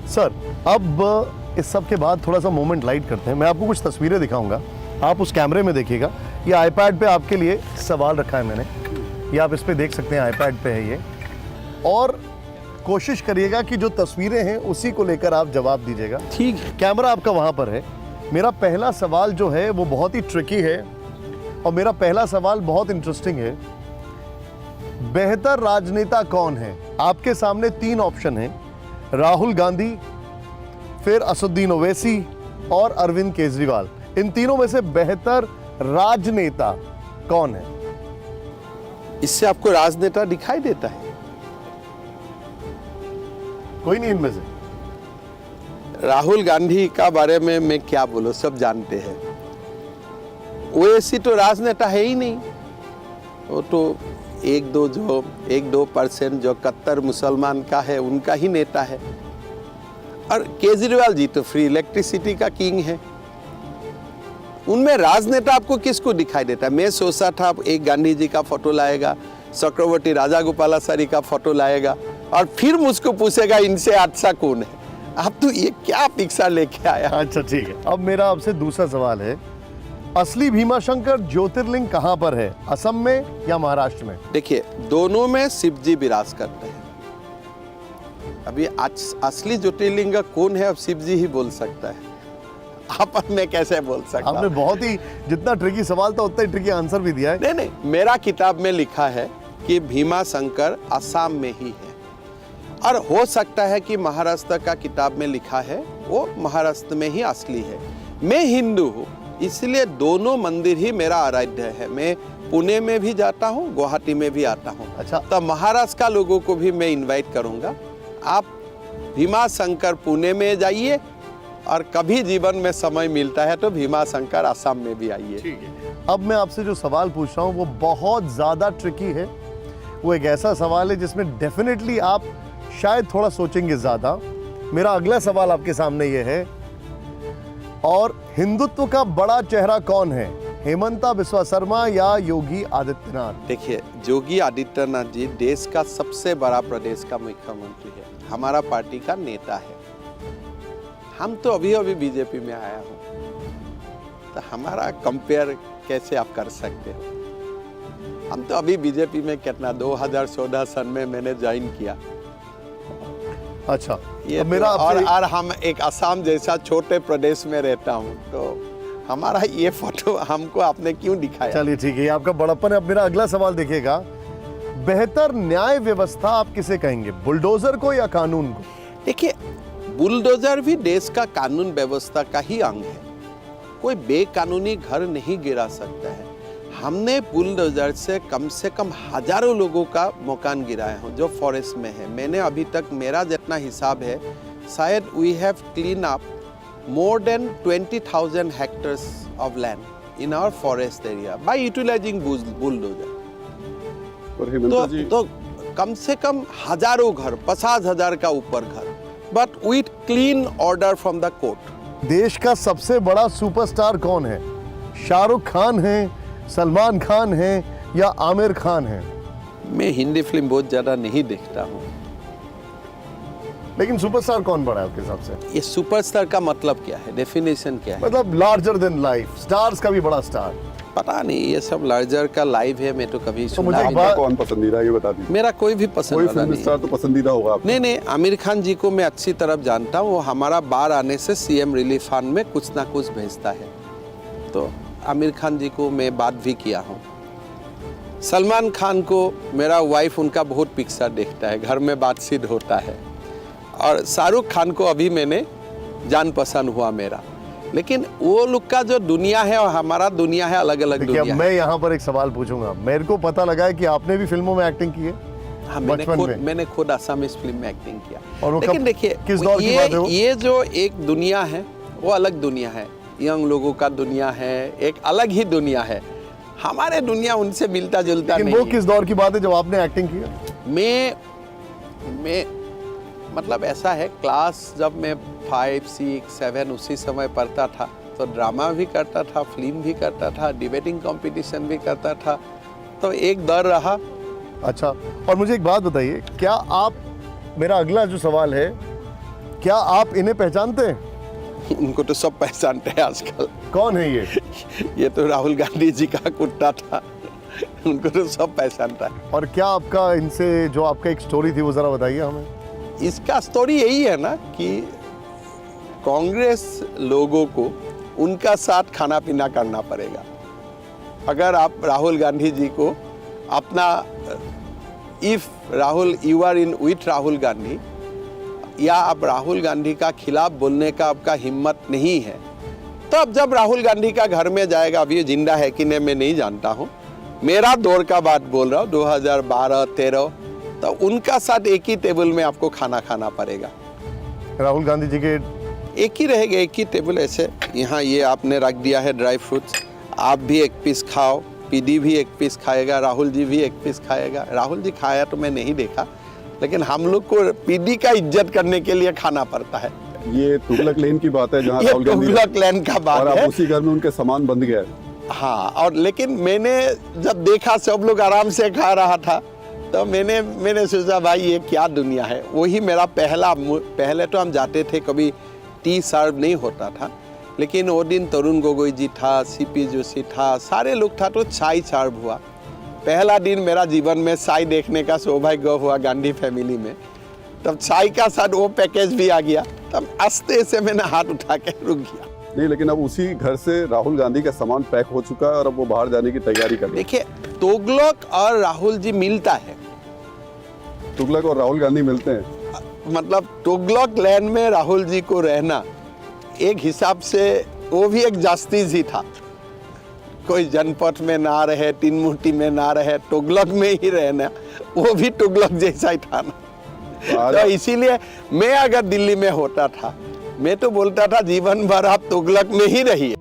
Sir, अब इस सब के बाद थोड़ा सा मोमेंट लाइट करते हैं। मैं आपको कुछ तस्वीरें दिखाऊंगा, आप उस कैमरे में देखिएगा। ये आईपैड पे आपके लिए सवाल रखा है मैंने, ये आप इस पे देख सकते हैं, आईपैड पे है ये। और कोशिश करिएगा कि जो तस्वीरें हैं उसी को लेकर आप जवाब दीजिएगा। ठीक है। कैमरा आपका वहाँ पर है। मेरा पहला सवाल जो है वो बहुत ही ट्रिकी है और मेरा पहला सवाल बहुत इंटरेस्टिंग है। बेहतर राजनेता कौन है? आपके सामने 3 ऑप्शन हैं, राहुल गांधी, फिर असदुद्दीन ओवैसी और अरविंद केजरीवाल। इन तीनों में से बेहतर राजनेता कौन है? इससे आपको राजनेता दिखाई देता है? कोई नहीं इनमें से। राहुल गांधी का बारे में मैं क्या बोलूं, सब जानते हैं। ओवैसी तो राजनेता है ही नहीं, वो तो 1-2% जो कट्टर मुसलमान का है उनका ही नेता है। और केजरीवाल जी तो फ्री इलेक्ट्रिसिटी का किंग है। उनमें राजनेता आपको किसको दिखाई देता है? मैं सोचा था एक गांधी जी का फोटो लाएगा, चक्रवर्ती राजागोपालाचारी का फोटो लाएगा और फिर मुझको पूछेगा इनसे अच्छा कौन है। आप तो ये क्या पिक्चर लेके आया? अच्छा ठीक है। अब मेरा आपसे दूसरा सवाल है, असली भीमाशंकर ज्योतिर्लिंग कहां पर है, असम में या महाराष्ट्र में? देखिए, दोनों में शिव जी विराज करते हैं। अभी असली ज्योतिर्लिंग कौन है अब शिव जी ही बोल सकता है, आप मैं कैसे बोल सकता? आपने बहुत ही, जितना ट्रिकी सवाल था उतना ही ट्रिकी आंसर भी दिया है। नहीं, मेरा किताब में लिखा है कि भीमाशंकर असम में ही है। और हो सकता है कि महाराष्ट्र का किताब में लिखा है वो महाराष्ट्र में ही असली है। मैं हिंदू हूँ, इसलिए दोनों मंदिर ही मेरा आराध्य है। मैं पुणे में भी जाता हूँ, गुवाहाटी में भी आता हूँ। अच्छा, तो महाराष्ट्र का लोगों को भी मैं इनवाइट करूँगा, आप भीमाशंकर पुणे में जाइए और कभी जीवन में समय मिलता है तो भीमाशंकर असम में भी आइए। ठीक है। अब मैं आपसे जो सवाल पूछ रहा हूँ वो बहुत ज़्यादा ट्रिकी है। वो एक ऐसा सवाल है जिसमें डेफिनेटली आप शायद थोड़ा सोचेंगे ज़्यादा। मेरा अगला सवाल आपके सामने ये है, और हिंदुत्व का बड़ा चेहरा कौन है, हेमंता बिस्वा शर्मा या योगी आदित्यनाथ? देखिए, योगी आदित्यनाथ जी देश का सबसे बड़ा प्रदेश का मुख्यमंत्री है, हमारा पार्टी का नेता है। हम तो अभी बीजेपी में आया हूँ, तो हमारा कंपेयर कैसे आप कर सकते हो? हम तो अभी बीजेपी में कितना 2014 सन में मैंने ज्वाइन किया। अच्छा, ये अब मेरा तो, और हम एक असम जैसा छोटे प्रदेश में रहता हूँ, तो हमारा ये फोटो हमको आपने क्यों दिखाया? चलिए ठीक है, आपका बड़प्पन है। अब मेरा अगला सवाल देखिएगा, बेहतर न्याय व्यवस्था आप किसे कहेंगे, बुलडोजर को या कानून को? देखिए, बुलडोजर भी देश का कानून व्यवस्था का ही अंग है। कोई बेकानूनी घर नहीं गिरा सकता है। हमने बुलडोजर से कम हजारों लोगों का मकान गिराया हूँ जो फॉरेस्ट में है। मैंने अभी तक, मेरा जितना हिसाब है, शायद we have clean up more than 20,000 hectares of land in our forest area by utilising bulldozer. तो कम से कम हजारों घर, 50,000 का ऊपर घर, but with clean order from the court. देश का सबसे बड़ा सुपरस्टार कौन है, शाहरुख खान है, सलमान खान है या आमिर खान है? मैं हिंदी फिल्म बहुत ज्यादा नहीं देखता हूँ। लेकिन सुपरस्टार कौन बड़ा है आपके हिसाब से? ये सुपरस्टार का मतलब क्या है, डेफिनेशन क्या है? मतलब लार्जर देन लाइफ, स्टार्स का भी बड़ा स्टार। पता नहीं, ये सब लार्जर का लाइव है, मैं तो कभी सुना मुझे नहीं। कौन पसंदीदा है ये बता दीजिए। मेरा कोई भी पसंद कोई वाला फिल्म नहीं स्टार तो पसंदीदा होगा आपको? नहीं, आमिर खान जी को मैं अच्छी तरफ जानता हूँ। वो हमारा बाहर आने से सीएम रिलीफ फंड में कुछ ना कुछ भेजता है, तो आमिर खान जी को मैं बात भी किया हूँ। सलमान खान को मेरा वाइफ उनका बहुत पिक्चर देखता है, घर में बातचीत होता है। और शाहरुख खान को अभी मैंने जान पसंद हुआ मेरा। लेकिन वो लोग का जो दुनिया है और हमारा दुनिया है, अलग अलग दुनिया है। मैं यहाँ पर एक सवाल पूछूंगा। मेरे को पता लगा है कि आपने भी फिल्मों में एक्टिंग की है। हाँ, मैंने खुद असमीज फिल्म में एक्टिंग किया। और लेकिन देखिए, किस दौर की बात है वो? ये जो एक दुनिया है वो अलग दुनिया है, यंग लोगों का दुनिया है, एक अलग ही दुनिया है। हमारे दुनिया उनसे मिलता जुलता नहीं। वो किस दौर की बात है जब आपने एक्टिंग किया? मैं मतलब ऐसा है, क्लास जब मैं 5, 6, 7 उसी समय पढ़ता था, तो ड्रामा भी करता था, फिल्म भी करता था, डिबेटिंग कंपटीशन भी करता था, तो एक दौर रहा। अच्छा, और मुझे एक बात बताइए, क्या आप, मेरा अगला जो सवाल है, क्या आप इन्हें पहचानते हैं? उनको तो सब पहचानते हैं आजकल। कौन है ये तो राहुल गांधी जी का कुत्ता था, उनको तो सब पहचानता है। और क्या आपका इनसे जो आपका एक स्टोरी थी वो जरा बताइए हमें। इसका स्टोरी यही है ना कि कांग्रेस लोगों को उनका साथ खाना पीना करना पड़ेगा। अगर आप राहुल गांधी जी को अपना if Rahul you are in with Rahul Gandhi, या आप राहुल गांधी का खिलाफ बोलने का आपका हिम्मत नहीं है, तब जब राहुल गांधी का घर में जाएगा, अभी ये जिंदा है कि नहीं मैं नहीं जानता हूँ, मेरा दौर का बात बोल रहा हूँ 2012-13, तो उनका साथ एक ही टेबल में आपको खाना खाना पड़ेगा। राहुल गांधी जी के एक ही रहेगा, एक ही टेबल ऐसे। यहाँ ये आपने रख दिया है ड्राई फ्रूट्स, आप भी एक पीस खाओ, पीडी भी एक पीस खाएगा, राहुल जी भी एक पीस खाएगा। राहुल जी खाया तो मैं नहीं देखा, लेकिन हम लोग को पीडी का इज्जत करने के लिए खाना पड़ता है। ये तुगलक लेन की बात है जहाँ ये राहुल गांधी तुगलक लेन का बात और है। अब उसी घर में उनके सामान बंद गया है। हाँ, और लेकिन मैंने जब देखा सब लोग आराम से खा रहा था, तो मैंने सोचा भाई ये क्या दुनिया है। वही मेरा पहले तो हम जाते थे, कभी टी सर्व नहीं होता था, लेकिन वो दिन तरुण गोगोई जी था, सीपी जोशी था, सारे लोग था, तो चाय सर्व हुआ। पहला दिन मेरा जीवन में चाय देखने का सौभाग्य हुआ गांधी फैमिली में। तब चाय का साथ वो पैकेज भी आ गया, तब आस्ते से मैंने हाथ उठा के रुक गया। नहीं, लेकिन अब उसी घर से राहुल गांधी का सामान पैक हो चुका है और अब वो बाहर जाने की तैयारी कर रहे हैं। देखिए, तुगलक और राहुल जी मिलता है, तुगलक और राहुल गांधी मिलते हैं। मतलब तुगलक लैंड में राहुल जी को रहना एक हिसाब से वो भी एक जस्टिस ही था। कोई जनपथ में ना रहे, तीनमूर्ति में ना रहे, तुगलक में ही रहना, वो भी तुगलक जैसा ही था ना। तो इसीलिए मैं अगर दिल्ली में होता था, मैं तो बोलता था जीवन भर आप तुगलक में ही रहिए।